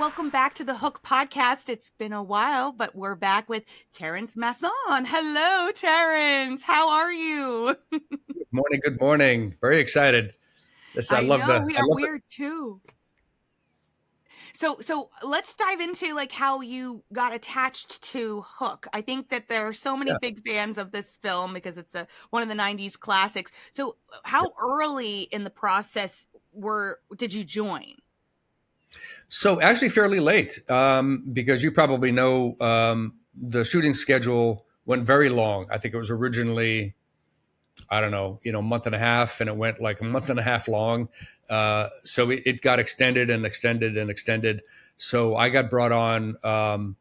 welcome back to the Hook podcast. It's been a while, but we're back with Terrence Masson. Hello, Terrence. How are you? Good morning. Very excited. I know we're too. So let's dive into like how you got attached to Hook. I think that there are so many big fans of this film because it's one of the 90s classics. So how early in the process did you join? So actually fairly late, because you probably know the shooting schedule went very long. I think it was originally, I don't know, a month and a half, and it went like a month and a half long. So it got extended and extended and extended. So I got brought on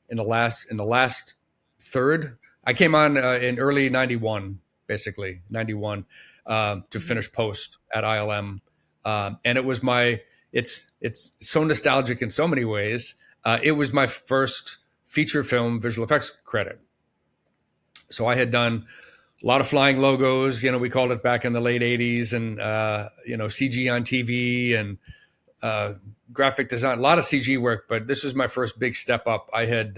in the last third. I came on in early '91, basically '91, to finish post at ILM, and it was it's so nostalgic in so many ways. It was my first feature film visual effects credit. So I had done a lot of flying logos, we called it back in the late 80s, and, CG on TV and graphic design, a lot of CG work, but this was my first big step up. I had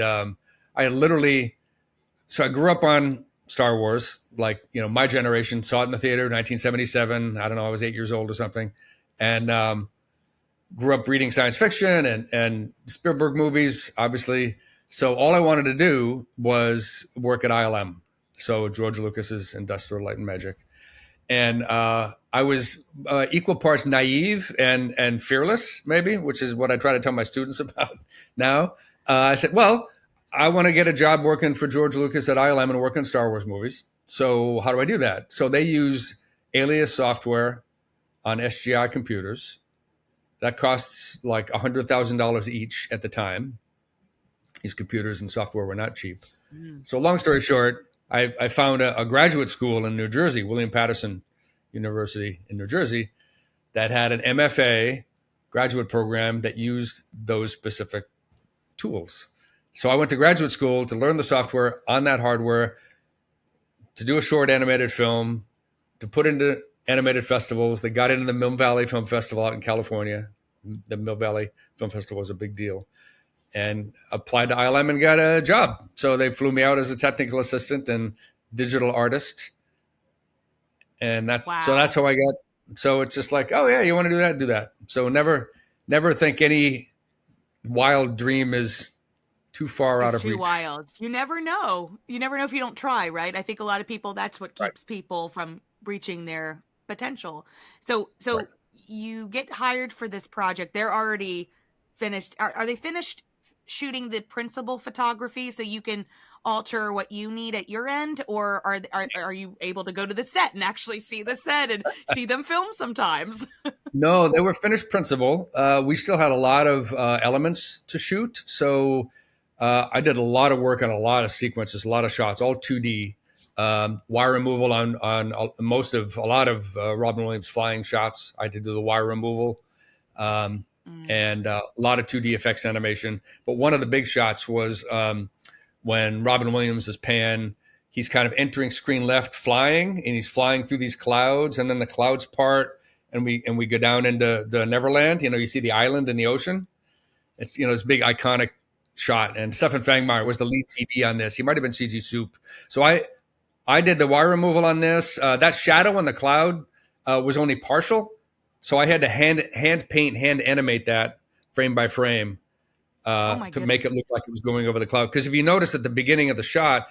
literally, so I grew up on Star Wars, like, my generation saw it in the theater, 1977. I don't know, I was 8 years old or something. And grew up reading science fiction and Spielberg movies, obviously. So all I wanted to do was work at ILM. So George Lucas's Industrial Light and Magic. And I was equal parts naive and fearless, maybe, which is what I try to tell my students about now. I said, well, I want to get a job working for George Lucas at ILM and work on Star Wars movies. So how do I do that? So they use Alias software on SGI computers. That costs like $100,000 each at the time. These computers and software were not cheap. So long story short, I found a graduate school in New Jersey, William Patterson University in New Jersey, that had an MFA graduate program that used those specific tools. So I went to graduate school to learn the software on that hardware, to do a short animated film, to put into animated festivals. They got into the Mill Valley Film Festival out in California. The Mill Valley Film Festival was a big deal. And applied to ILM and got a job. So they flew me out as a technical assistant and digital artist. And that's how I got. So it's just like, oh yeah, you want to do that? Do that. So never think any wild dream is too far out of reach. Too wild. You never know. You never know if you don't try, right? I think a lot of people, that's what keeps people from reaching their potential. So you get hired for this project. They're already finished. Are they finished shooting the principal photography so you can alter what you need at your end, or are you able to go to the set and actually see the set and see them film sometimes? No, they were finished principal. We still had a lot of elements to shoot. So I did a lot of work on a lot of sequences, a lot of shots, all 2D. Wire removal on a lot of Robin Williams flying shots. I had to do the wire removal. And a lot of 2D effects animation. But one of the big shots was when Robin Williams is Pan, he's kind of entering screen left flying, and he's flying through these clouds, and then the clouds part, and we go down into the Neverland. You see the island in the ocean. It's, this big iconic shot. And Stefan Fangmeyer was the lead CG on this. He might have been CG Soup. So I did the wire removal on this. That shadow on the cloud was only partial. So I had to hand paint, hand animate that frame by frame to make it look like it was going over the cloud. Because if you notice at the beginning of the shot,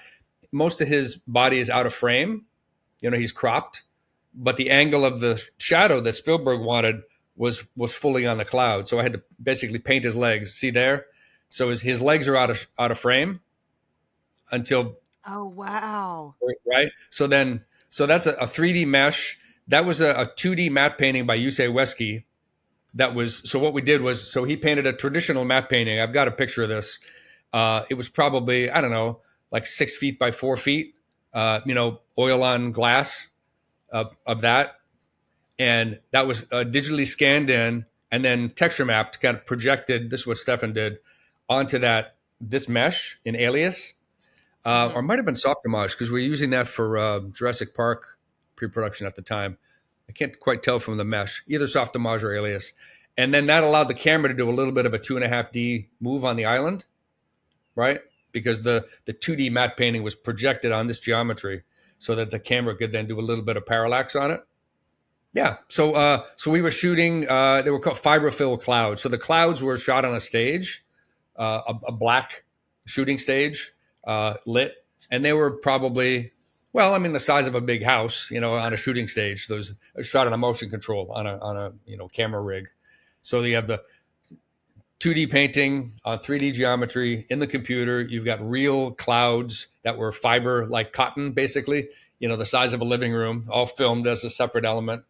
most of his body is out of frame. He's cropped. But the angle of the shadow that Spielberg wanted was fully on the cloud. So I had to basically paint his legs. See there? So his legs are out of frame until... Oh, wow. Right? So that's a 3D mesh. That was a 2D matte painting by Yusei Uesugi. So what we did was, so he painted a traditional matte painting. I've got a picture of this. It was probably, I don't know, like 6 feet by 4 feet, oil on glass of that. And that was digitally scanned in and then texture mapped, kind of projected, this is what Stefan did, onto this mesh in Alias. Or it might have been Softimage, because we were using that for Jurassic Park pre-production at the time. I can't quite tell from the mesh, either Softimage or Alias. And then that allowed the camera to do a little bit of a 2.5D move on the island, right? Because the 2D matte painting was projected on this geometry so that the camera could then do a little bit of parallax on it. Yeah. So we were shooting, they were called fiberfill clouds. So the clouds were shot on a stage, a black shooting stage, lit, and they were probably, well, I mean, the size of a big house, on a shooting stage. Those shot on a motion control on a camera rig. So you have the 2D painting on 3D geometry in the computer. You've got real clouds that were fiber like cotton, basically, the size of a living room, all filmed as a separate element.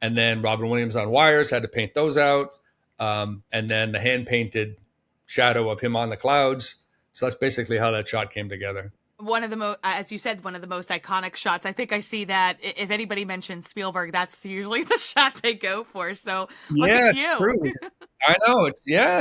And then Robin Williams on wires had to paint those out. And then the hand painted shadow of him on the clouds. So that's basically how that shot came together. One of the most, as you said, one of the most iconic shots. I think I see that if anybody mentions Spielberg, that's usually the shot they go for. So look Yeah, at it's you. true. I know.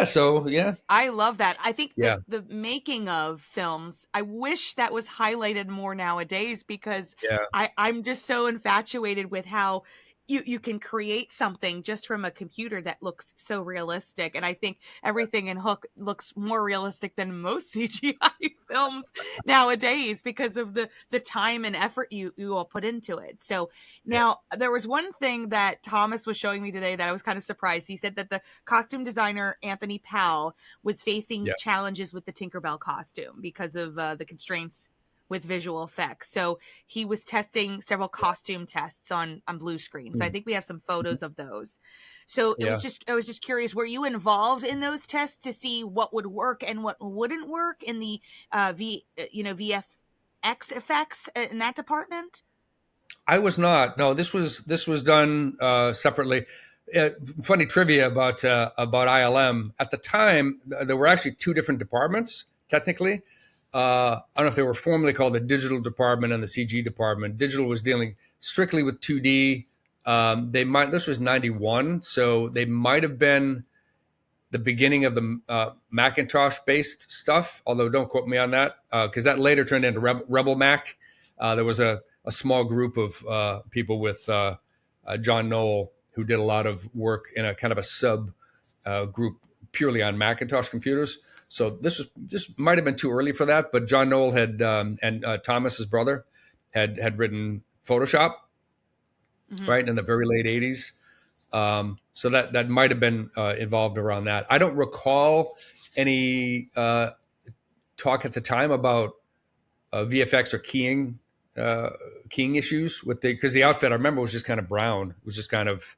So yeah. I love that. I think Yeah. the making of films, I wish that was highlighted more nowadays, because Yeah. I'm just so infatuated with how you can create something just from a computer that looks so realistic. And I think everything in Hook looks more realistic than most CGI films nowadays, because of the time and effort you all put into it. So Yeah. now, there was one thing that Thomas was showing me today that I was kind of surprised. He said that the costume designer Anthony Powell was facing Yeah. challenges with the Tinkerbell costume because of the constraints with visual effects. So he was testing several costume tests on blue screen. So I think we have some photos of those. So Yeah. I was just curious, were you involved in those tests to see what would work and what wouldn't work in the VFX effects in that department? I was not. No, this was done separately. Funny trivia about ILM. At the time, there were actually two different departments. Technically, I don't know if they were formerly called the digital department and the CG department. Digital was dealing strictly with 2D. They might. This was '91, so they might have been the beginning of the Macintosh-based stuff. Although, don't quote me on that, because that later turned into Rebel Mac. There was a small group of people with John Knoll who did a lot of work in a kind of a sub group purely on Macintosh computers. So this might have been too early for that, but John Knoll had and Thomas, his brother, had written Photoshop, right, in the very late '80s. So that might have been involved around that. I don't recall any talk at the time about VFX or keying issues with because the outfit I remember was just kind of brown. It was just kind of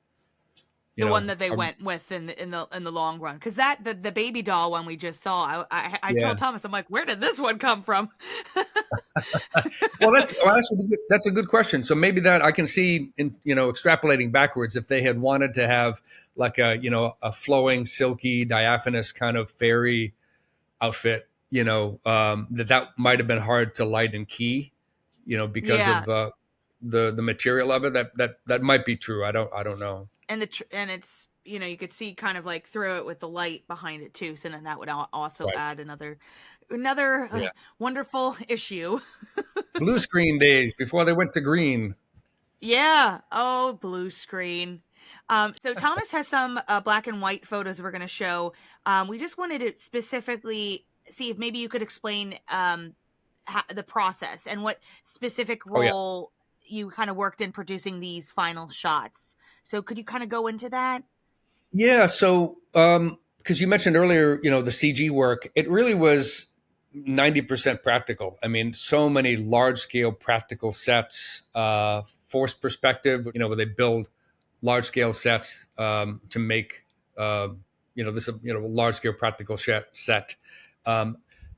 The one that they went with in the long run, because the baby doll one we just saw, I yeah. told Thomas, I'm like, where did this one come from? Well, that's a good question. So maybe that I can see in extrapolating backwards, if they had wanted to have like a flowing, silky, diaphanous kind of fairy outfit, that might have been hard to light and key, because Yeah, of the material of it. That might be true. I don't know. and it's you could see kind of like through it with the light behind it too, so then that would also Right. add another Yeah. wonderful issue. Blue screen days before they went to green. Yeah. Oh, blue screen. So Thomas has some black and white photos we're going to show. We just wanted to specifically see if maybe you could explain the process and what specific Oh yeah. role you kind of worked in producing these final shots. So could you kind of go into that? Yeah. So, because you mentioned earlier, the CG work, it really was 90% practical. I mean, so many large scale practical sets, forced perspective, where they build large scale sets to make, this, large scale practical set.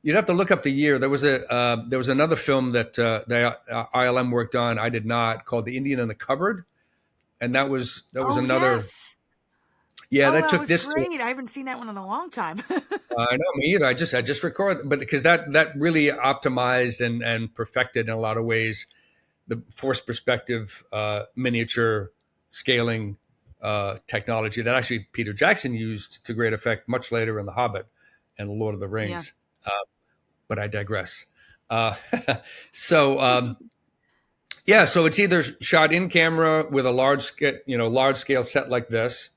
You'd have to look up the year. There was another film that the ILM worked on. I did not, called The Indian in the Cupboard, and that was Oh, another. yes. Yeah, Oh, that that took was this to. great. I haven't seen that one in a long time. I know, me either. I just record, but because that really optimized and perfected in a lot of ways the forced perspective miniature scaling technology that actually Peter Jackson used to great effect much later in The Hobbit and The Lord of the Yeah. Rings. But I digress. Uh, so yeah, so it's either shot in camera with a large scale set like this,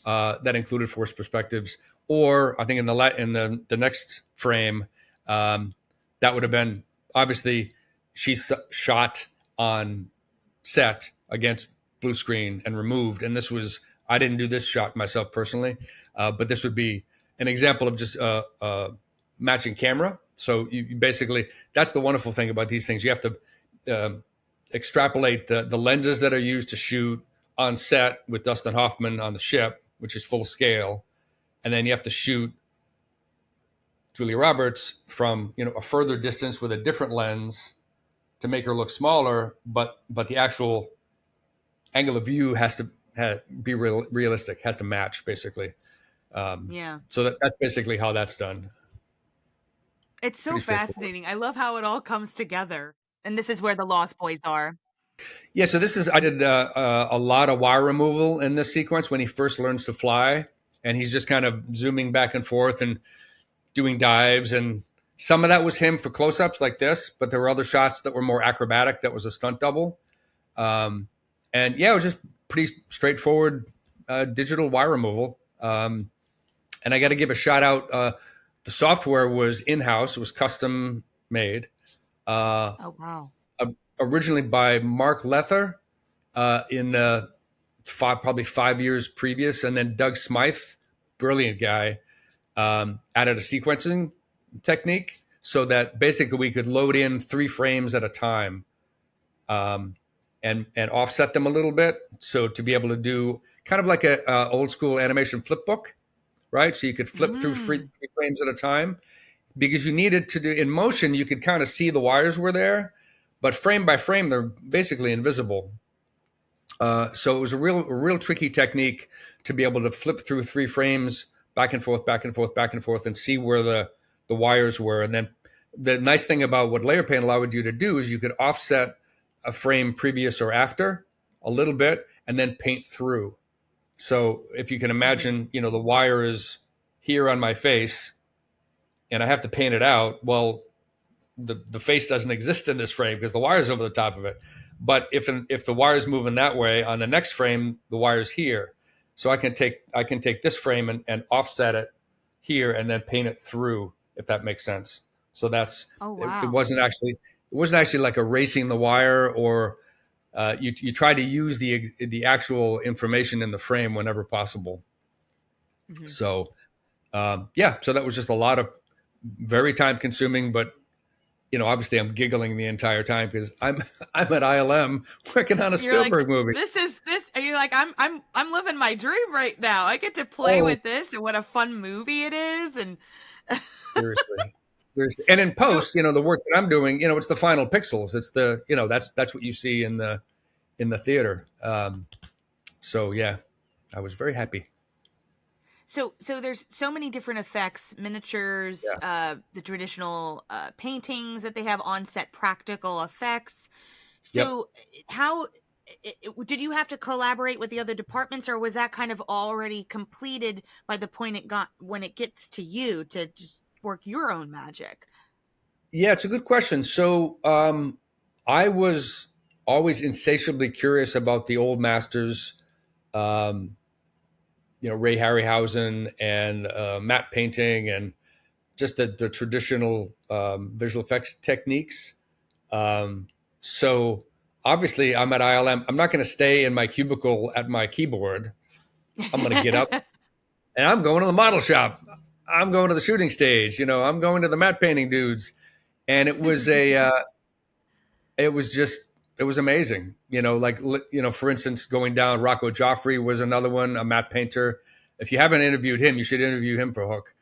that included forced perspectives. Or I think in the next frame, that would have been obviously shot on set against blue screen and removed. And this was, I didn't do this shot myself personally, but this would be an example of just matching camera. So you basically, that's the wonderful thing about these things. You have to extrapolate the lenses that are used to shoot on set with Dustin Hoffman on the ship, which is full scale. And then you have to shoot Julia Roberts from, a further distance with a different lens to make her look smaller, but the actual angle of view has to be realistic, has to match basically. Yeah. So that's basically how that's done. It's so Pretty straightforward. fascinating. I love how it all comes together. And this is where the Lost Boys are. Yeah, so I did a lot of wire removal in this sequence when he first learns to fly, and he's just kind of zooming back and forth and doing dives, and some of that was him for close-ups like this, but there were other shots that were more acrobatic. That was a stunt double. And yeah, it was just pretty straightforward digital wire removal. And I got to give a shout out. The software was in-house. It was custom made. Oh, wow. Originally by Mark Lether in probably 5 years previous. And then Doug Smythe, brilliant guy, added a sequencing technique so that basically we could load in 3 frames at a time. And offset them a little bit, so to be able to do kind of like a old school animation flip book, right? So you could flip through 3 frames at a time, because you needed to do in motion. You could kind of see the wires were there, but frame by frame they're basically invisible. So it was a real tricky technique to be able to flip through 3 frames back and forth, back and forth, back and forth, and see where the wires were. And then the nice thing about what layer paint allowed you to do is you could offset a frame previous or after a little bit and then paint through. So if you can imagine, the wire is here on my face and I have to paint it out. Well, the face doesn't exist in this frame because the wire's over the top of it. But if the wire's moving that way on the next frame, the wire's here. So I can take this frame and offset it here and then paint it through, if that makes sense. So that's, Oh, wow. It wasn't actually like erasing the wire, or you try to use the actual information in the frame whenever possible. Mm-hmm. So so that was just a lot of very time consuming, but obviously I'm giggling the entire time because I'm at ILM working on a Spielberg movie. This is this. And you're like, I'm living my dream right now. I get to play with this, and what a fun movie it is. And seriously. And in post, the work that I'm doing, it's the final pixels. It's the, that's what you see in the theater. So yeah, I was very happy. So there's so many different effects, miniatures, the traditional paintings that they have on set, practical effects. So how did you have to collaborate with the other departments, or was that kind of already completed by the point when it gets to you to just work your own magic? Yeah, it's a good question. So I was always insatiably curious about the old masters, Ray Harryhausen and matte painting and just the traditional visual effects techniques. So obviously I'm at ILM. I'm not going to stay in my cubicle at my keyboard. I'm going to get up and I'm going to the model shop. I'm going to the shooting stage. I'm going to the matte painting dudes. And it was it was amazing. For instance, going down, Rocco Joffrey was another one, a matte painter. If you haven't interviewed him, you should interview him for Hook.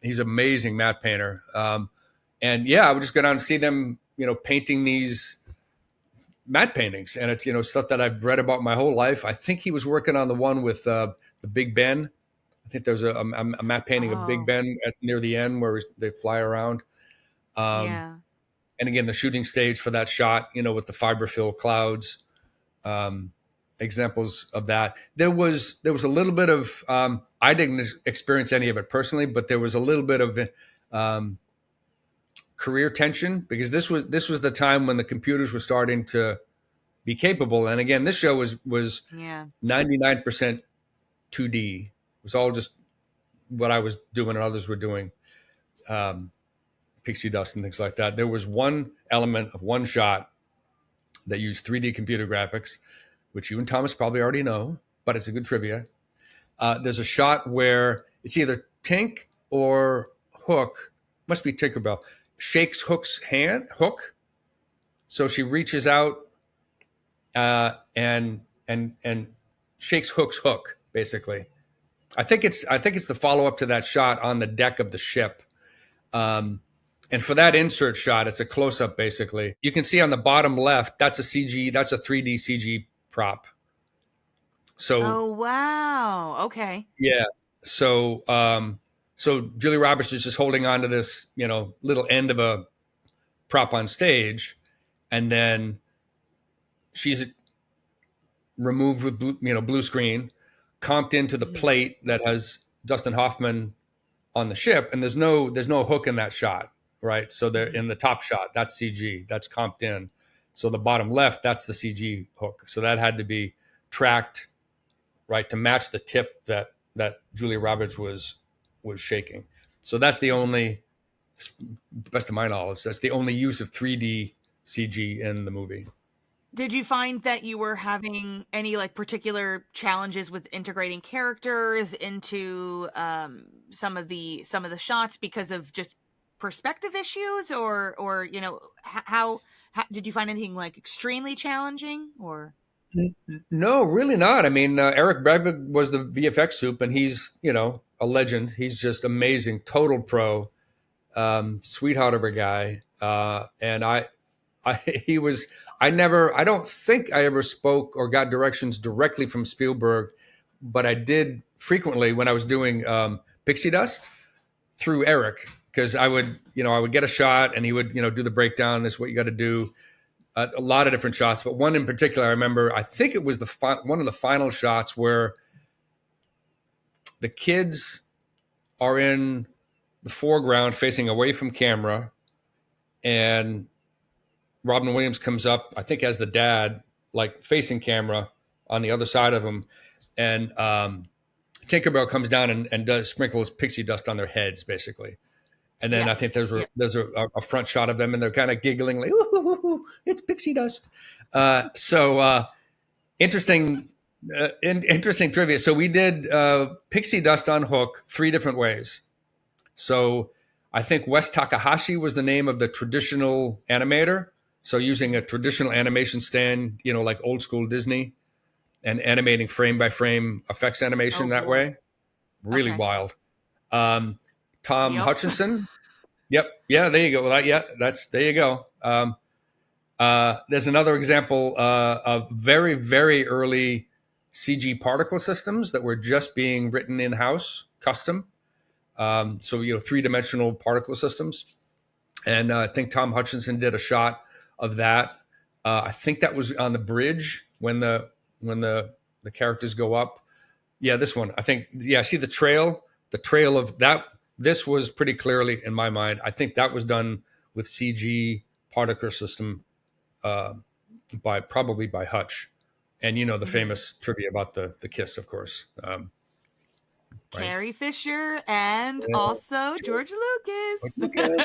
He's an amazing matte painter. And yeah, I would just go down and see them, painting these matte paintings. And it's, stuff that I've read about my whole life. I think he was working on the one with the Big Ben. I think there was a matte painting of Big Ben near the end where they fly around. Yeah. And again, the shooting stage for that shot, with the fiber-filled clouds, examples of that. There was a little bit of, I didn't experience any of it personally, but there was a little bit of career tension, because this was the time when the computers were starting to be capable. And again, this show was 99% 2D. It was all just what I was doing and others were doing, pixie dust and things like that. There was one element of one shot that used 3D computer graphics, which you and Thomas probably already know, but it's a good trivia. There's a shot where it's either Tink or Hook, must be Tinkerbell, shakes Hook's Hook. So she reaches out and shakes Hook's hook, basically. I think it's the follow up to that shot on the deck of the ship. And for that insert shot, it's a close up basically. You can see on the bottom left, that's a 3D CG prop. So Oh wow. Okay. yeah. So Julie Roberts is just holding on to this, little end of a prop on stage, and then she's removed with blue screen, comped into the plate that has Dustin Hoffman on the ship, and there's no hook in that shot, right? So they're in the top shot, that's CG, that's comped in. So the bottom left, that's the CG hook. So that had to be tracked, right, to match the tip that Julia Roberts was shaking. So that's the only, best of my knowledge, that's the only use of 3D CG in the movie. Did you find that you were having any like particular challenges with integrating characters into some of the shots because of just perspective issues, or how did you find anything like extremely challenging or? No, really not. I mean, Eric Bregman was the VFX soup, and he's a legend. He's just amazing, total pro, sweetheart of a guy. And he was. I don't think I ever spoke or got directions directly from Spielberg, but I did frequently when I was doing Pixie Dust through Eric, because I would get a shot and he would do the breakdown. This is what you got to do. A lot of different shots, but one in particular I remember. I think it was one of the final shots where the kids are in the foreground facing away from camera, and Robin Williams comes up, I think as the dad, like facing camera on the other side of him, and Tinkerbell comes down and does sprinkles pixie dust on their heads, basically. And then I think there's a front shot of them, and they're kind of giggling like, "Ooh, it's pixie dust." Interesting, interesting trivia. So we did pixie dust on Hook 3 different ways. So I think Wes Takahashi was the name of the traditional animator. So using a traditional animation stand, like old school Disney, and animating frame by frame effects animation that way. Really wild. Tom Hutchinson. Yep. Yeah, there you go. There you go. There's another example of very, very early CG particle systems that were just being written in-house, custom. So 3-dimensional particle systems. And I think Tom Hutchinson did a shot of that. I think that was on the bridge when the characters go up. Yeah, this one. I think, see the trail of that. This was pretty clearly in my mind. I think that was done with CG particle system probably by Hutch. And the famous trivia about the kiss, of course. Carrie Fisher and also George Lucas.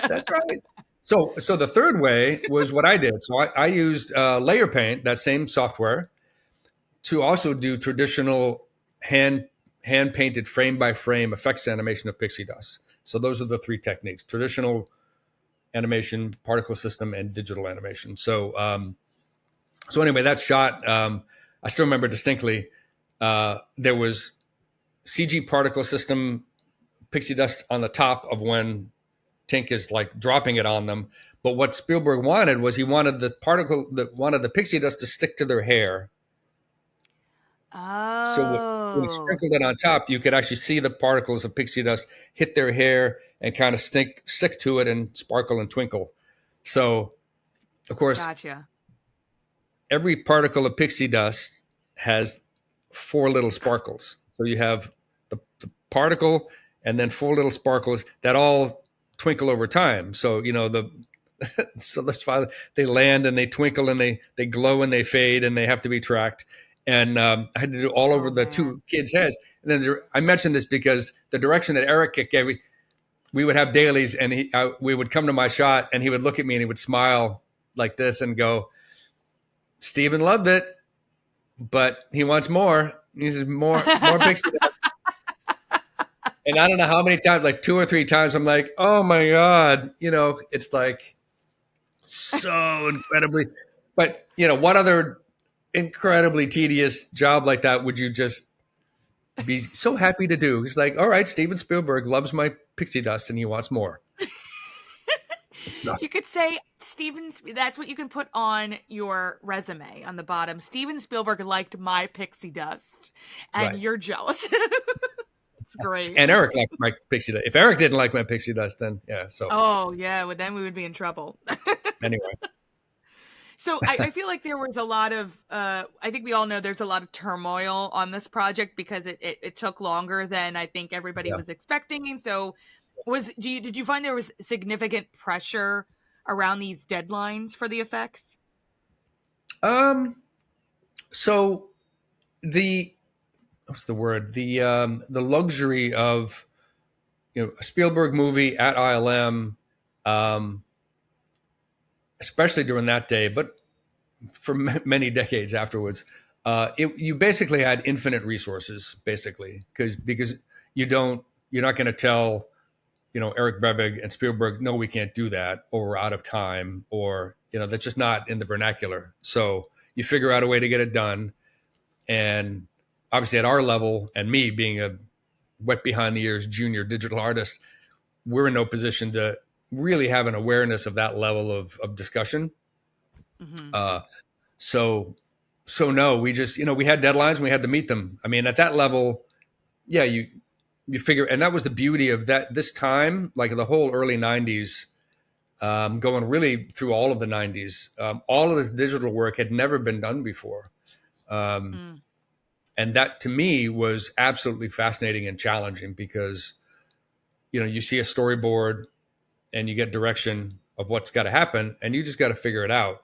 That's right. So the third way was what I did. So I used Layer Paint, that same software, to also do traditional hand painted frame by frame effects animation of pixie dust. So those are the 3 techniques: traditional animation, particle system, and digital animation. So anyway, that shot, I still remember distinctly. There was CG particle system pixie dust on the top of when Tink is like dropping it on them. But what Spielberg wanted was he wanted the pixie dust to stick to their hair. Oh. So when he sprinkled it on top, you could actually see the particles of pixie dust hit their hair and kind of stick to it and sparkle and twinkle. So, of course, gotcha. Every particle of pixie dust has 4 little sparkles. So you have the particle and then 4 little sparkles that all twinkle over time. So, so that's why they land and they twinkle and they glow and they fade and they have to be tracked. And I had to do all over the 2 kids' heads. And then I mentioned this because the direction that Eric gave me, we would have dailies, and we would come to my shot, and he would look at me and he would smile like this and go, "Steven loved it, but he wants more. He says more pixie dust." And I don't know how many times, like 2 or 3 times, I'm like, "Oh my God," it's like so incredibly. But what other incredibly tedious job like that would you just be so happy to do? He's like, "All right, Steven Spielberg loves my pixie dust, and he wants more." You could say that's what you can put on your resume on the bottom. Steven Spielberg liked my pixie dust, and Right. you're jealous. It's great. And Eric liked my pixie dust. If Eric didn't like my pixie dust, then yeah. So Oh, yeah, well, then we would be in trouble. anyway, So I feel like there was a lot of, I think we all know there's a lot of turmoil on this project because it took longer than I think everybody yeah. was expecting. And so did you find there was significant pressure around these deadlines for the effects? So the what's the word? The luxury of a Spielberg movie at ILM, um, especially during that day, but for many decades afterwards, you basically had infinite resources, basically, because you're not going to tell Eric Brebig and Spielberg, no, we can't do that, or we're out of time, or that's just not in the vernacular. So you figure out a way to get it done. And obviously at our level, and me being a wet behind the ears junior digital artist, we're in no position to really have an awareness of that level of discussion. Mm-hmm. Uh, so no, we just, we had deadlines and we had to meet them. I mean, at that level, yeah, you figure, and that was the beauty of this time, like the whole early 90s, going really through all of the 90s. All of this digital work had never been done before. Mm. And that to me was absolutely fascinating and challenging because, you see a storyboard and you get direction of what's got to happen, and you just got to figure it out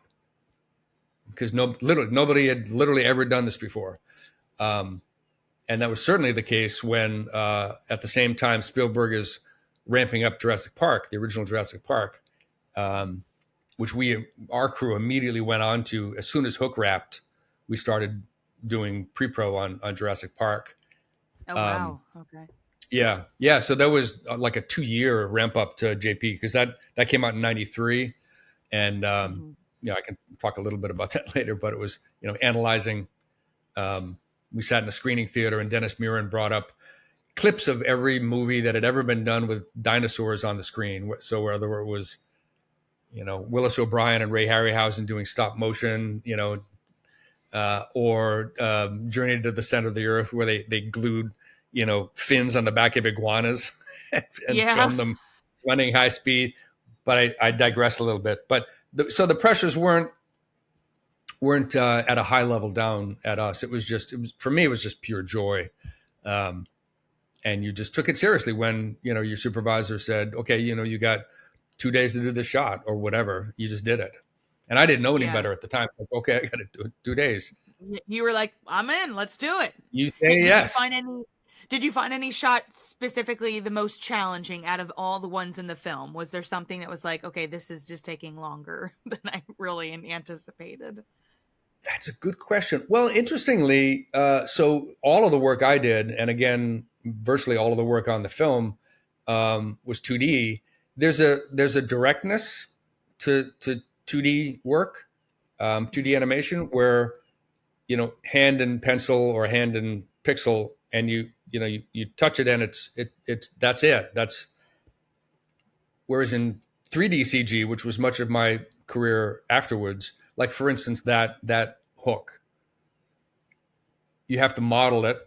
because nobody had literally ever done this before. And that was certainly the case when, at the same time, Spielberg is ramping up Jurassic Park, the original Jurassic Park, which our crew immediately went on to. As soon as Hook wrapped, we started doing pre-pro on Jurassic Park. Oh, wow. Okay. Yeah. So that was like a 2-year ramp up to JP because that came out in '93, and Mm-hmm. I can talk a little bit about that later. But it was analyzing. We sat in a screening theater, and Dennis Muren brought up clips of every movie that had ever been done with dinosaurs on the screen. So whether it was Willis O'Brien and Ray Harryhausen doing stop motion, or Journey to the Center of the Earth, where they glued fins on the back of iguanas and filmed them running high speed. But I digress a little bit. But so the pressures weren't at a high level down at us. For me, it was just pure joy. And you just took it seriously when, your supervisor said, okay, you got 2 days to do this shot or whatever. You just did it. And I didn't know any better at the time. It's like, okay, I got to do it 2 days. You were like, I'm in, let's do it. You say yes. Did you find any shot specifically the most challenging out of all the ones in the film? Was there something that was like, okay, this is just taking longer than I really anticipated? That's a good question. Well, interestingly, so all of the work I did, and again, virtually all of the work on the film, was 2D. There's a directness to 2D work, 2D animation, where hand and pencil or hand and pixel, and you touch it and it's that's it. That's whereas in 3D CG, which was much of my career afterwards, like for instance that hook, you have to model it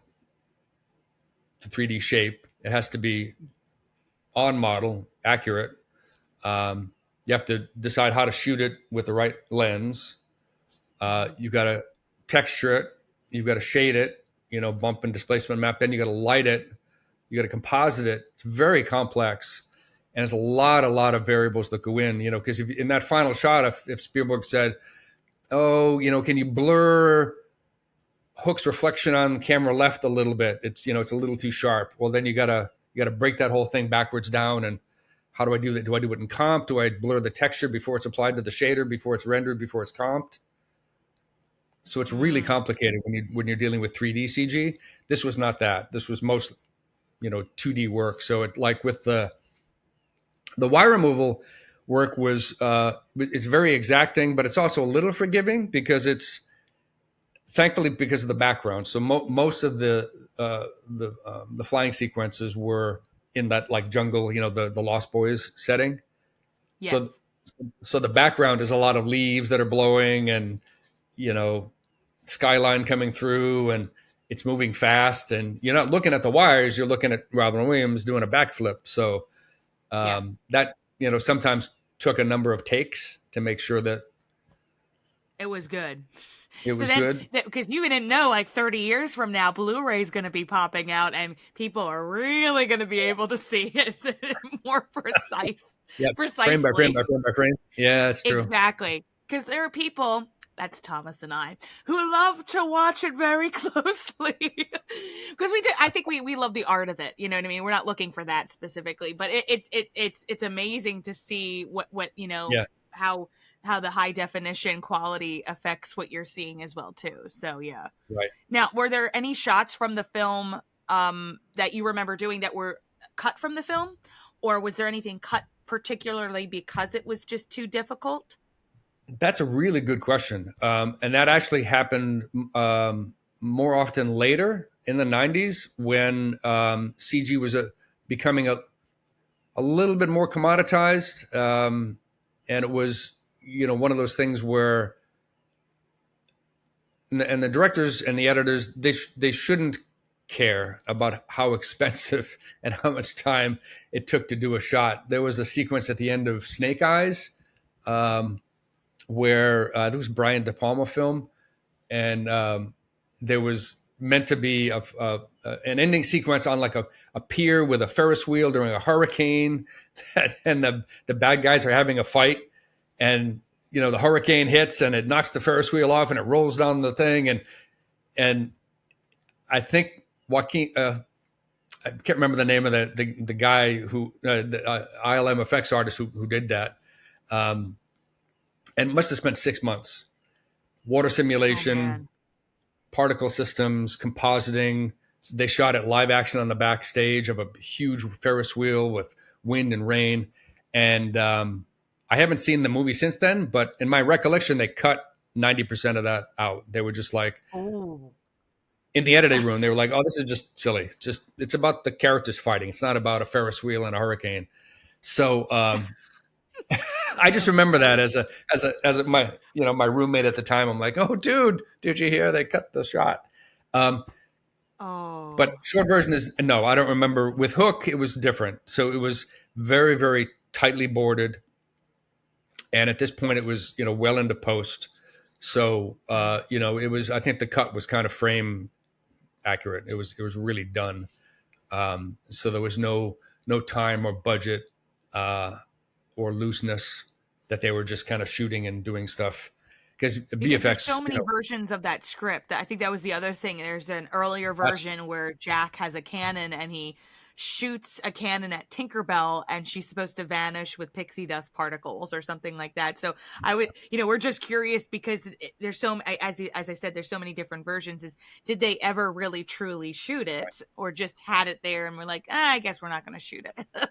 to 3D shape. It has to be on model, accurate. You have to decide how to shoot it with the right lens. You've got to texture it. You've got to shade it, bump and displacement map. Then you got to light it. You got to composite it. It's very complex. And there's a lot of variables that go in, because if in that final shot, if Spielberg said, oh, can you blur Hook's reflection on camera left a little bit. It's, it's a little too sharp. Well, then you gotta break that whole thing backwards down. And how do I do that? Do I do it in comp? Do I blur the texture before it's applied to the shader, before it's rendered, before it's comped? So it's really Mm, complicated when you're dealing with 3D CG. This was not that. This was most 2D work. So it, like with the wire removal work, was it's very exacting, but it's also a little forgiving because it's, thankfully, because of the background. So most of the flying sequences were in that like jungle, the Lost Boys setting. So yes. so the background is a lot of leaves that are blowing, and you know skyline coming through, and it's moving fast, and you're not looking at the wires, you're looking at Robin Williams doing a backflip. So Yeah. that sometimes took a number of takes to make sure that It was good. it So was then, good. because you didn't know, like 30 years from now, Blu-ray's going to be popping out, and people are really going to be able to see it more Yeah, frame by frame by precisely. frame by frame. Yeah, that's true. Exactly. Because there are people, that's Thomas and I, who love to watch it very closely. Because we do, I think we love the art of it. You know what I mean? We're not looking for that specifically, but it's amazing to see what Yeah, how the high definition quality affects what you're seeing as well too. So yeah. right. Now, were there any shots from the film that you remember doing that were cut from the film, or was there anything cut particularly because it was just too difficult? That's a really good question, and that actually happened more often later in the '90s when CG was becoming a little bit more commoditized, and it was one of those things where and the directors and the editors, they shouldn't care about how expensive and how much time it took to do a shot. There was a sequence at the end of Snake Eyes, where there was Brian De Palma film, and there was meant to be an ending sequence on like a pier with a Ferris wheel during a hurricane, and the bad guys are having a fight, and the hurricane hits and it knocks the Ferris wheel off and it rolls down the thing, and I think Joaquin. I can't remember the name of the guy who the ILM effects artist who did that, and must have spent 6 months. Water Oh simulation, man. particle systems, compositing. They shot it live action on the backstage of a huge Ferris wheel with wind and rain. And I haven't seen the movie since then, but in my recollection, they cut 90% of that out. They were just like, Oh. in the editing room, they were like, oh, this is just silly. Just, it's about the characters fighting. It's not about a Ferris wheel and a hurricane. So I just remember that as my my roommate at the time. I'm like, oh, dude, did you hear they cut the shot? Um, but Oh. short version is no, I don't remember. With Hook, it was different. So it was very very tightly boarded, and at this point, it was well into post. So it was. I think the cut was kind of frame accurate. It was really done. So there was no time or budget or looseness, that they were just kind of shooting and doing stuff, because Because there's VFX, so many versions of that script. I think that was the other thing. There's an earlier that's version where Jack has a cannon and he shoots a cannon at Tinkerbell and she's supposed to vanish with pixie dust particles or something like that. So I would, we're just curious because there's as I said, there's so many different versions. Is did they ever really truly shoot right. it, or just had it there and we're like, I guess we're not going to shoot it?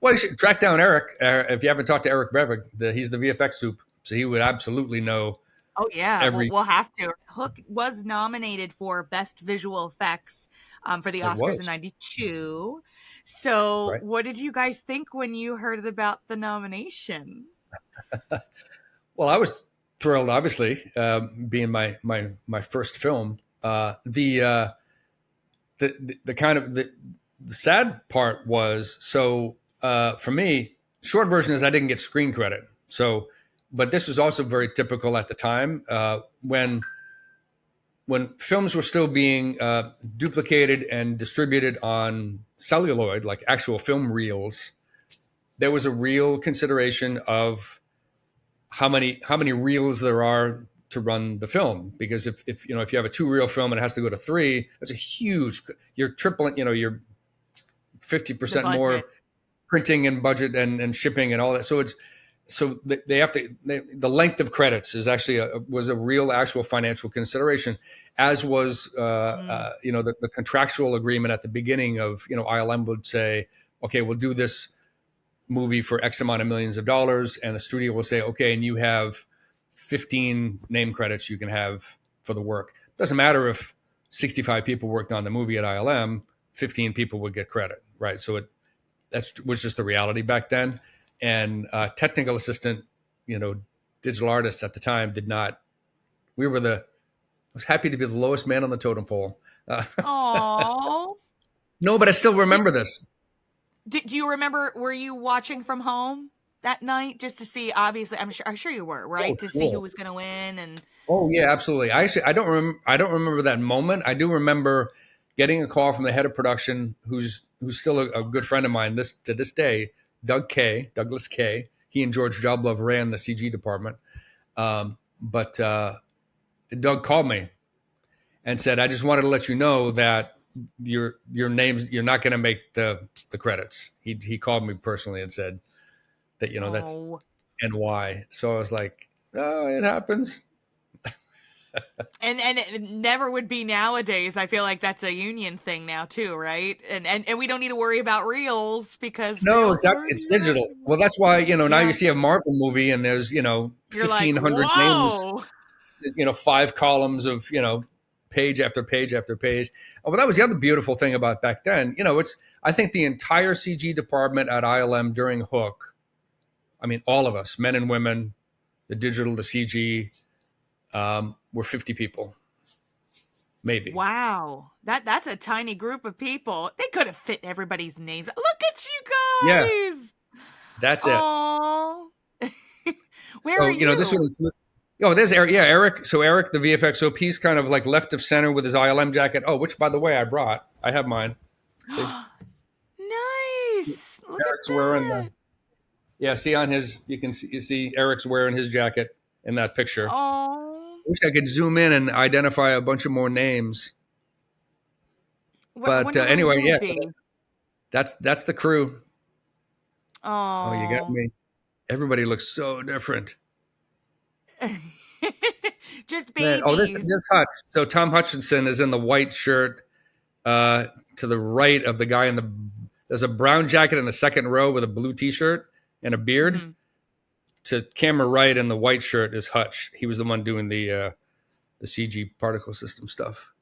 Well, you should track down Eric. If you haven't talked to Eric Brevig, he's the VFX soup, so he would absolutely know Oh yeah, every. we'll have to. Hook was nominated for Best Visual Effects for the It Oscars in was '92. So, right. what did you guys think when you heard about the nomination? Well, I was thrilled, obviously, being my first film. The kind of the sad part was, so for me, short version is I didn't get screen credit. So, but this was also very typical at the time, when films were still being duplicated and distributed on celluloid, like actual film reels. There was a real consideration of how many reels there are to run the film, because if you know, if you have a 2 reel film and it has to go to 3, that's a huge, you're tripling, you know, you're The 50% more budget. printing and budget and shipping and all that. So it's, so they have to, the length of credits is actually was a real actual financial consideration, as was Mm. you know, the contractual agreement at the beginning of, you know, ILM would say, okay, we'll do this movie for X amount of millions of dollars, and the studio will say, okay, and you have 15 name credits you can have for the work. Doesn't matter if 65 people worked on the movie at ILM, 15 people would get credit, right? So it, that was just the reality back then. And technical assistant, you know, digital artists at the time did not. We were the. I was happy to be the lowest man on the totem pole. Oh. No, but I still Did, remember this. do you remember, were you watching from home that night just to see, obviously, I'm sure you were, Oh, right? To see who sure. was going to win and Oh, yeah, absolutely. I actually, I don't remember that moment. I do remember getting a call from the head of production, who's still a good friend of mine this to this day, Douglas K. He and George Joblove ran the CG department. But Doug called me and said, "I just wanted to let you know that your names, you're not going to make the credits." He called me personally and said that, you know, that's, oh. and why. So I was like, "Oh, it happens." And it never would be nowadays. I feel like that's a union thing now too, right? And we don't need to worry about reels because No, reels exactly. are It's digital. Well, that's why, you know, now you yeah. see a Marvel movie and there's, you know, You're like, 1,500 names, whoa. you know, 5 columns of, you know, page after page after page. Oh, but that was the other beautiful thing about back then. You know, it's, I think the entire CG department at ILM during Hook, I mean, all of us, men and women, the digital, the CG, were 50 people, maybe. Wow. That's a tiny group of people. They could have fit everybody's names. Look at Yeah, you guys. that's it. Oh. Where are So, you know, this would you? include, oh, there's Eric. Yeah, Eric. So Eric, the VFX OP, he's kind of like left of center with his ILM jacket. Oh, which, by the way, I brought. I have mine. See, Nice. Look at Eric's wearing the, that. yeah, see on his, you see Eric's wearing his jacket in that picture. Oh. I wish I could zoom in and identify a bunch of more names. I But wonder who anyway, you yeah, would so be. that's the crew. Oh, you got Oh. me. Everybody looks so different. Just Man, oh, this babies. this Hutch. So Tom Hutchinson is in the white shirt to the right of the guy in the. There's a brown jacket in the second row with a blue T-shirt and a beard. Mhm. To camera right in the white shirt is Hutch. He was the one doing the CG particle system stuff.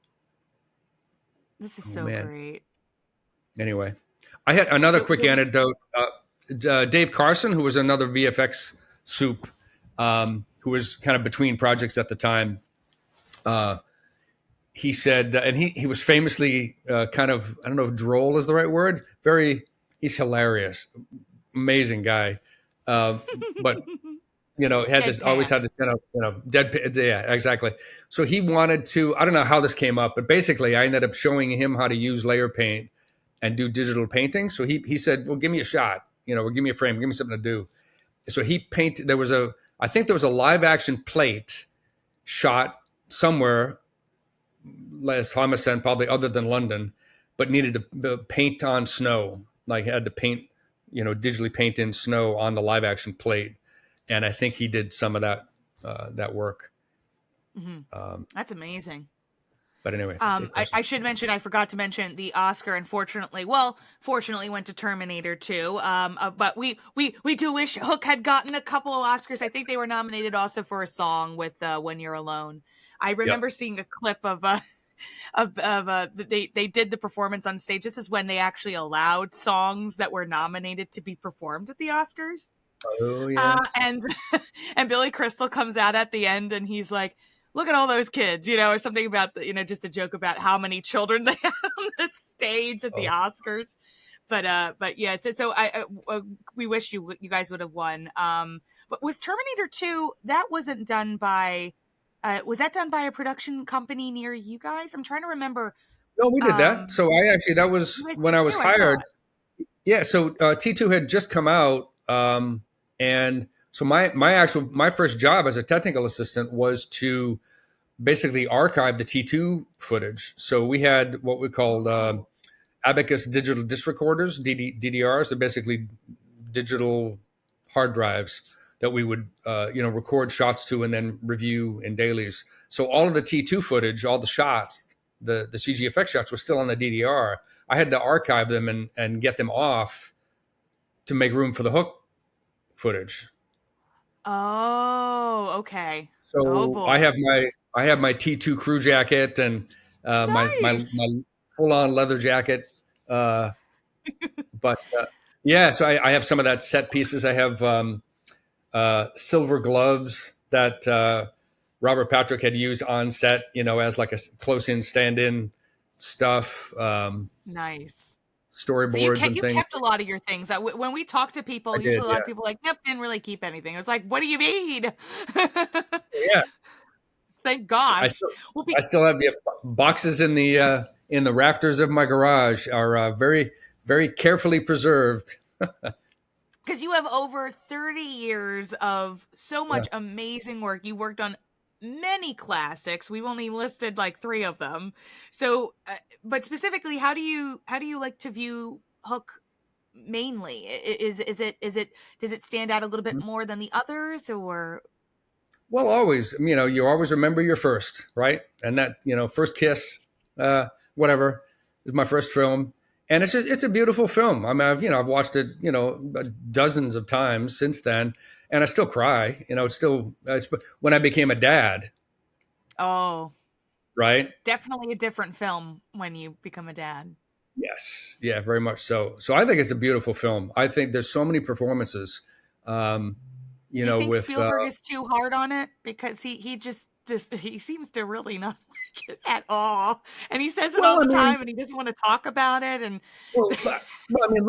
This is Oh so man. great. Anyway, I had another quick The anecdote. Dave Carson, who was another VFX soup, who was kind of between projects at the time. Uh, he said, and he was famously kind of, I don't know if droll is the right word. Very, he's hilarious, amazing guy. But you know, had this, always deadpan. had this kind of, you know, dead, yeah, exactly. So he wanted to, I don't know how this came up, but basically I ended up showing him how to use layer paint and do digital painting. So he said, well, give me a shot, you know, or give me a frame, give me something to do. So he painted, I think there was a live action plate shot somewhere, as Thomas said, probably other than London, but needed to paint on snow, like had to paint, you know, digitally paint in snow on the live action plate. And I think he did some of that work. Mhm. Um, That's amazing. but anyway, Dave I, Carson. I should mention, I forgot to mention the Oscar, unfortunately. Fortunately went to Terminator 2. But we do wish Hook had gotten a couple of Oscars. I think they were nominated also for a song with When You're Alone. I Yep. remember seeing a clip of they did the performance on stage. This is when they actually allowed songs that were nominated to be performed at the Oscars. Oh yes. And and Billy Crystal comes out at the end and he's like, look at all those kids, or something about just a joke about how many children they had on the stage at the Oh Oscars. But yeah, so we wish you guys would have won. But was Terminator 2, that wasn't done by was that done by a production company near you guys? I'm trying to remember. no, we did that. Um So I actually, that you was guys when did I was too, I hired. thought. Yeah. So T2 had just come out, and So my first job as a technical assistant was to basically archive the T2 footage. So we had what we called Oh, Abacus digital disc recorders, DDRs. They're basically digital hard drives that we would record shots to and then review in dailies. So all of the T2 footage, all the shots, the CG effect shots were still on the DDR. I had to archive them and get them off to make room for the Hook footage. oh, okay. Oh So boy. I have my T2 crew jacket and my Nice. full on leather jacket. Uh, but yeah, so I have some of that set pieces. I have silver gloves that Robert Patrick had used on set, as like a close in stand in stuff, Nice. So storyboards and you things. kept a lot of your things. When we talk to I people, did, usually a lot of yeah, people are like, "Yep, didn't really keep anything." I was like, "What do you mean?" yeah. Thank I gosh. still Well, I still have the boxes in the rafters of my garage are very very carefully preserved. because you have over 30 years of so Yeah. much amazing work. You worked on many classics. We've only listed like 3 of them. So, but specifically, how do you like to view Hook mainly? Is it does it stand out a little bit more than the others, or Well, always, you always remember your first, right? And that, first kiss, uh, whatever, is my first film, and it's a beautiful film. I mean, I've watched it, dozens of times since then, and I still cry. It's still when I became a dad, oh, right? definitely a different film when you become a dad. Yes, yeah, very much so. So I think it's a beautiful film. I think there's so many performances, um, Do you think with Spielberg is too hard on it because he just he seems to really not like it at all, and he says it all well, I the mean, time, and he doesn't want to talk about it, and well, I mean,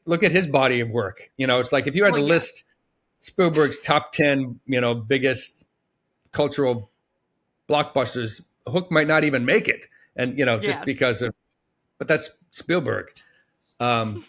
look at his body of work. It's like if you had well, to yeah, list Spielberg's top 10, biggest cultural blockbusters, Hook might not even make it, and just yes, because of, but that's Spielberg. Um,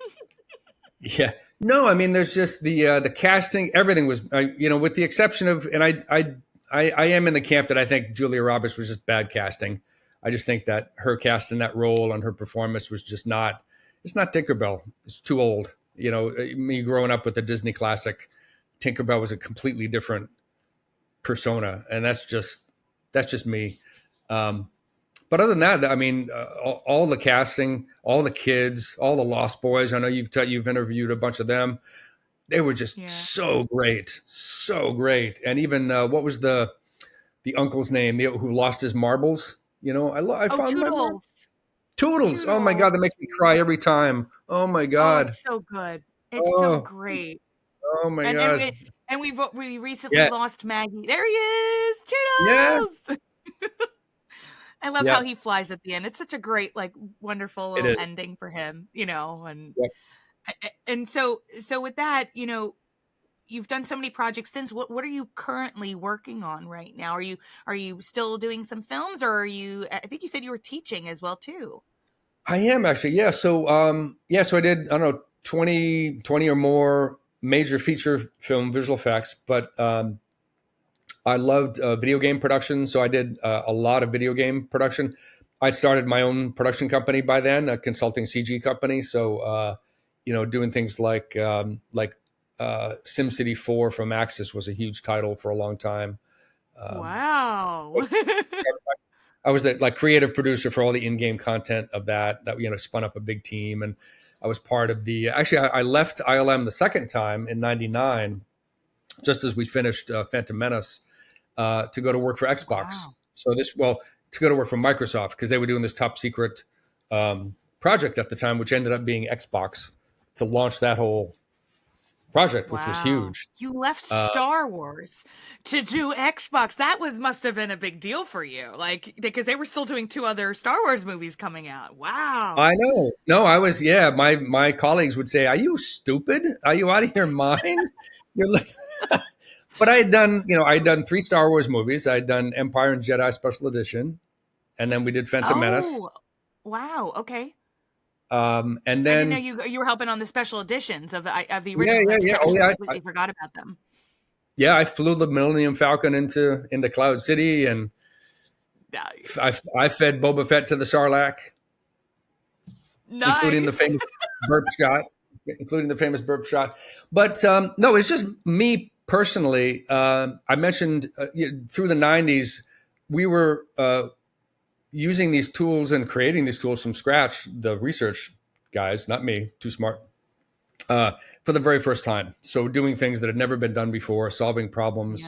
yeah, no, I mean, there's just the casting, everything was, with the exception of, and I am in the camp that I think Julia Roberts was just bad casting. I just think that her casting that role and her performance was just not. It's not Tinkerbell. It's too old. Me growing up with the Disney classic, Tinkerbell was a completely different persona, and that's just me. Um, but other than that, I mean, all the casting, all the kids, all the Lost Boys. I know you've interviewed a bunch of them. They were just yeah. so great. And even what was the uncle's name who lost his marbles? I Oh, found my marbles. Toodles, Toodles. Oh my god, that Toodles. makes me cry every time. Oh my Oh, god. it's so good. It's so Oh, great. oh my And god. we recently Yeah, lost Maggie. There he is, yeah, Toodles. I love yeah. how he flies at the end. It's such a great, like, wonderful It little is. ending for him, Yep. and so with that, you've done so many projects since. What are you currently working on right now? Are you still doing some films, or are you? I think you said you were teaching as well too. I am actually. Yeah. So so I did, I don't know, 20 or more major feature film visual effects, but I loved video game production, so I did a lot of video game production. I started my own production company by then, a consulting CG company. So, doing things like SimCity 4 from Axis was a huge title for a long time. Um, Wow. so I was the like creative producer for all the in-game content of that. That spun up a big team, and I was part of the. Actually, I left ILM the second time in '99, just as we finished Phantom Menace, to go to work for Xbox. Wow. To go to work for Microsoft because they were doing this top secret project at the time, which ended up being Xbox to launch that whole project, which was Wow. huge. You left Uh, Star Wars to do Xbox. That was must have been a big deal for you. Like because they were still doing 2 other Star Wars movies coming out. Wow. I know. No, I was. Yeah, my colleagues would say, "Are you stupid? Are you out of your mind?" You're like, but I had done 3 Star Wars movies. I had done Empire and Jedi Special Edition, and then we did Phantom Menace. Oh, wow. Okay. And I didn't know then you were helping on the special editions of the yeah, originals. yeah, I yeah. Oh actually yeah, completely forgot about them. Yeah, I flew the Millennium Falcon into Cloud City, and Nice. I fed Boba Fett to the Sarlacc, including the Nice. famous burp shot, including the famous burp shot. But no, it's just me personally. I mentioned through the '90s, we were using these tools and creating these tools from scratch. The research guys, not me, too smart, for the very first time. So doing things that had never been done before, solving problems,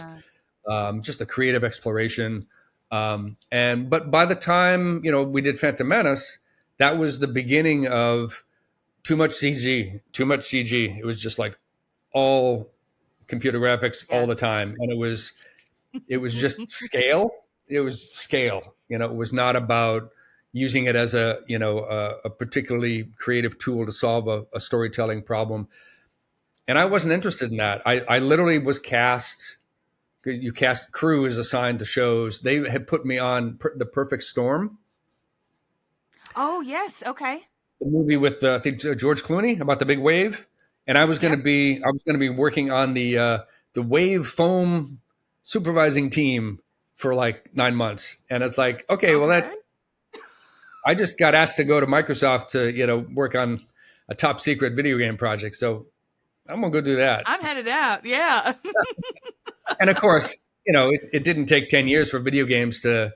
Yeah. just a creative exploration. But by the time we did Phantom Menace, that was the beginning of too much CG, too much CG. It was just like all computer graphics all Yeah. the time, and it was just scale. It was scale. It was not about using it as a particularly creative tool to solve a storytelling problem. And I wasn't interested in that. I literally was cast. You cast crew is assigned to shows. They had put me on The Perfect Storm, Oh, yes. Okay. the movie with I think George Clooney about the big wave, and Yep. I was going to be working on the wave foam supervising team for like 9 months, and it's like, okay, well, that Okay. I just got asked to go to Microsoft to work on a top secret video game project, so I'm gonna go do that. I'm headed out. Yeah. And of course, it didn't take 10 years for video games to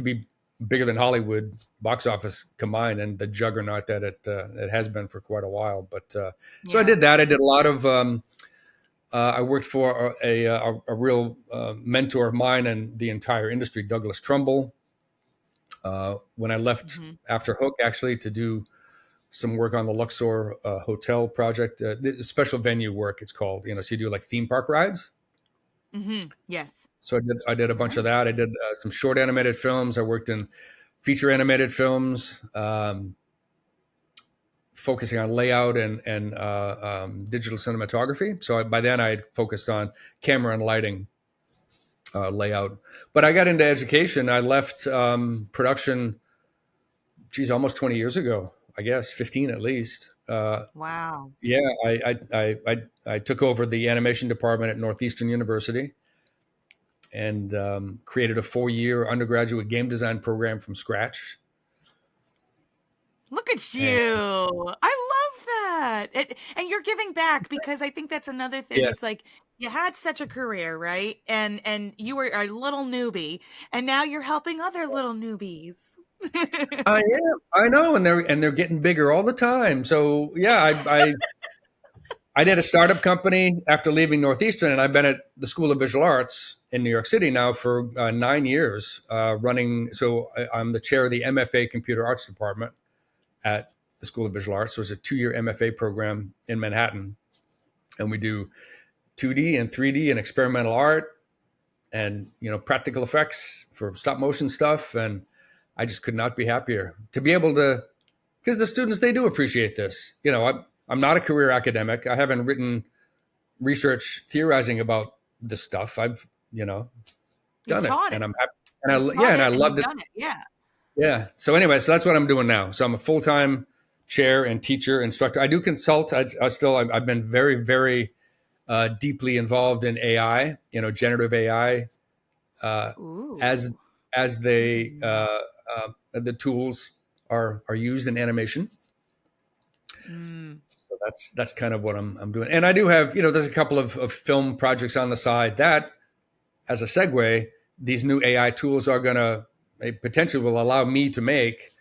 be bigger than Hollywood box office combined, and the juggernaut that it has been for quite a while. But so I Yeah. did that. I did a lot of. I worked for a real mentor of mine and the entire industry, Douglas Trumbull. When I left Hmm. after Hook, actually, to do some work on the Luxor hotel project, the special venue work, it's called. So you do like theme park rides. Yes. So I did a bunch of that. I did some short animated films. I worked in feature animated films, focusing on layout and digital cinematography. So by then I had focused on camera and lighting, layout. But I got into education. I left production, geez, almost 20 years ago. I guess 15 at least. Wow. Yeah, I took over the animation department at Northeastern University, and created a 4-year undergraduate game design program from scratch. Look at And you. I love that. And you're giving back because I think that's another thing. yeah, It's like you had such a career, right? And you were a little newbie, and now you're helping other little newbies. I am. I know, and they're getting bigger all the time. So yeah, I did a startup company after leaving Northeastern, and I've been at the School of Visual Arts in New York City now for 9 years, running. So I'm the chair of the MFA Computer Arts Department at the School of Visual Arts. So it's a 2-year MFA program in Manhattan, and we do 2D and 3D and experimental art, and practical effects for stop motion stuff. And I just could not be happier to be able to, because the students, they do appreciate this. I'm not a career academic. I haven't written research theorizing about this stuff. I've You've done it, taught and it. I'm happy. You've Yeah, taught and I it and you've loved it. done it. Yeah. Yeah. So anyway, so that's what I'm doing now. So I'm a full time chair and teacher instructor. I do consult. I've been very very deeply involved in AI. Generative AI, as Ooh. the tools are used in animation. Mm. So that's kind of what I'm doing. And I do have, there's a couple of film projects on the side that, as a segue, these new AI tools are going to potentially will allow me to make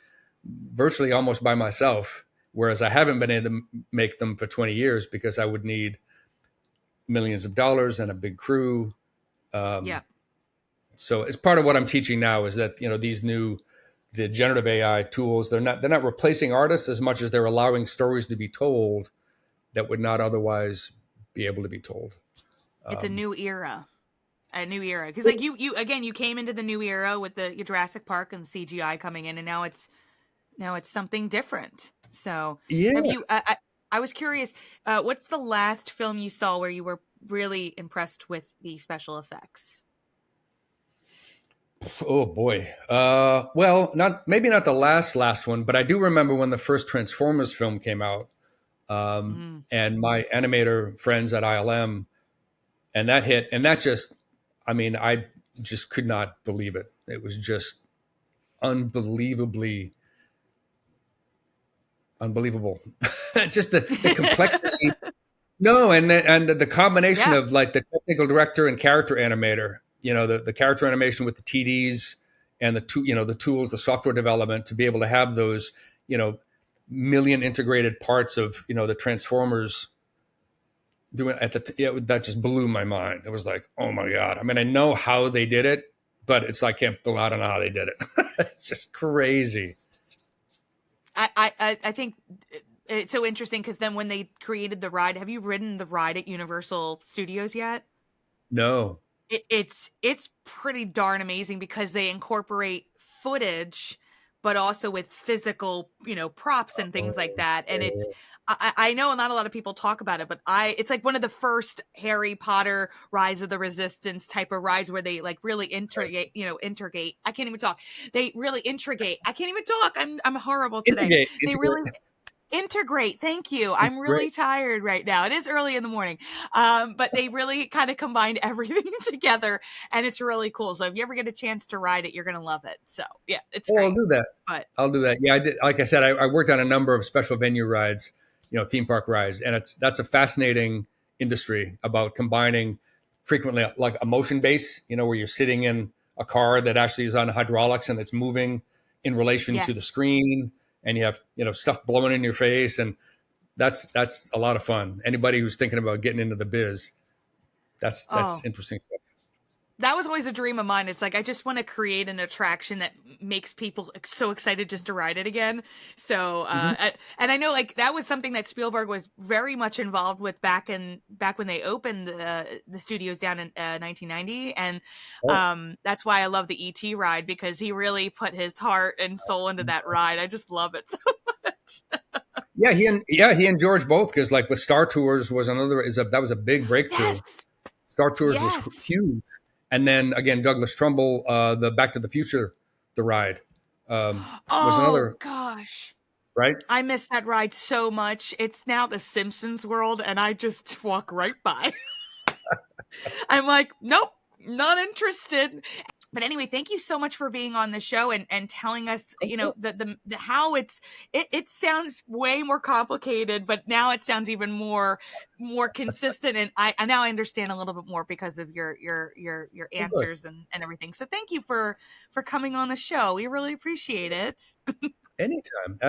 virtually almost by myself, whereas I haven't been able to make them for 20 years because I would need millions of dollars and a big crew. Yeah. Um, so it's part of what I'm teaching now is that the generative AI tools, they're not replacing artists as much as they're allowing stories to be told that would not otherwise be able to be told. It's a Um, new era. A new era. Because like you again, you came into the new era with the your Jurassic Park and CGI coming in, and now it's something different. So have yeah. you I was curious, what's the last film you saw where you were really impressed with the special effects? Oh boy. Well, not the last one, but I do remember when the first Transformers film came out, Mm. and my animator friends at ILM and that hit, and that just, I mean, I just could not believe it. It was just unbelievably unbelievable. Just the complexity. No, and the combination Yeah. of like the technical director and character animator, the character animation with the TDs and the tools, the software development to be able to have those, you know, million integrated parts of, the Transformers doing that just blew my mind. It was like, oh my God. I mean, I know how they did it, but it's like, I can't, I don't know how they did it. It's just crazy. I think it's so interesting because then when they created the ride, have you ridden the ride at Universal Studios yet? No. It's pretty darn amazing because they incorporate footage, but also with physical, props and things like that. And I know not a lot of people talk about it, but it's like one of the first Harry Potter Rise of the Resistance type of rides where they like really integrate. I can't even talk. They really integrate. I can't even talk. I'm horrible today. Integrate. They really integrate. Thank you. I'm really Integrate. tired right now. It is early in the morning. But they really kind of combined everything together and it's really cool. So if you ever get a chance to ride it, you're going to love it. So yeah, it's Oh, I'll great. do that. But I'll do that. Yeah, I did. Like I said, I worked on a number of special venue rides, theme park rides, and that's a fascinating industry about combining frequently like a motion base, where you're sitting in a car that actually is on hydraulics and it's moving in relation to the yes. screen, and you have stuff blowing in your face, and that's a lot of fun. Anybody who's thinking about getting into the biz, that's Oh, interesting stuff. that was always a dream of mine. It's like I just want to create an attraction that makes people so excited just to ride it again. So, Hmm. and I know like that was something that Spielberg was very much involved with back when they opened the studios down in 1990, and Oh, that's why I love the ET ride because he really put his heart and soul into that ride. I just love it so much. yeah, he and George both, because like with Star Tours that was a big breakthrough. Yes, Star Tours was yes. huge, and then again, Douglas Trumbull, the Back to the Future, the ride, was Oh another, gosh. right. I miss that ride so much. It's now the Simpsons world, and I just walk right by. I'm like, nope, not interested. But anyway, thank you so much for being on the show and telling us, Oh, sure. the how it sounds way more complicated, but now it sounds even more consistent. And I now understand a little bit more because of your Oh, good. answers and everything. So thank you for coming on the show. We really appreciate it. Anytime,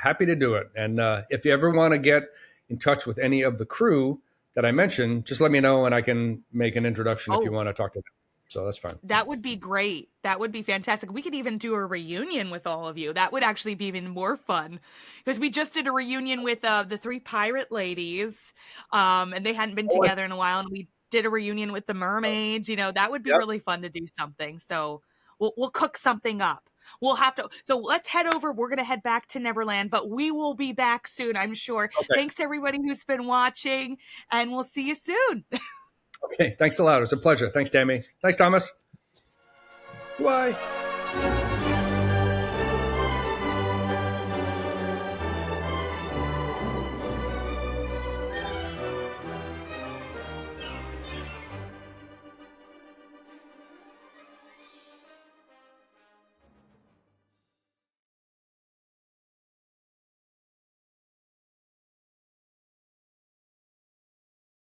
happy to do it. And if you ever want to get in touch with any of the crew that I mentioned, just let me know, and I can make an introduction if you Oh, want to talk to them. So that's fine. that would be great. That would be fantastic. We could even do a reunion with all of you. That would actually be even more fun because we just did a reunion with the three pirate ladies, and they hadn't been Oh, together in a while. And we did a reunion with the mermaids. That would be yep. really fun to do something. So we'll cook something up. We'll have to. So let's head over. We're gonna head back to Neverland, but we will be back soon, I'm sure. Okay. Thanks everybody who's been watching, and we'll see you soon. Okay. Thanks a lot. It was a pleasure. Thanks, Tammy. Thanks, Thomas. Bye.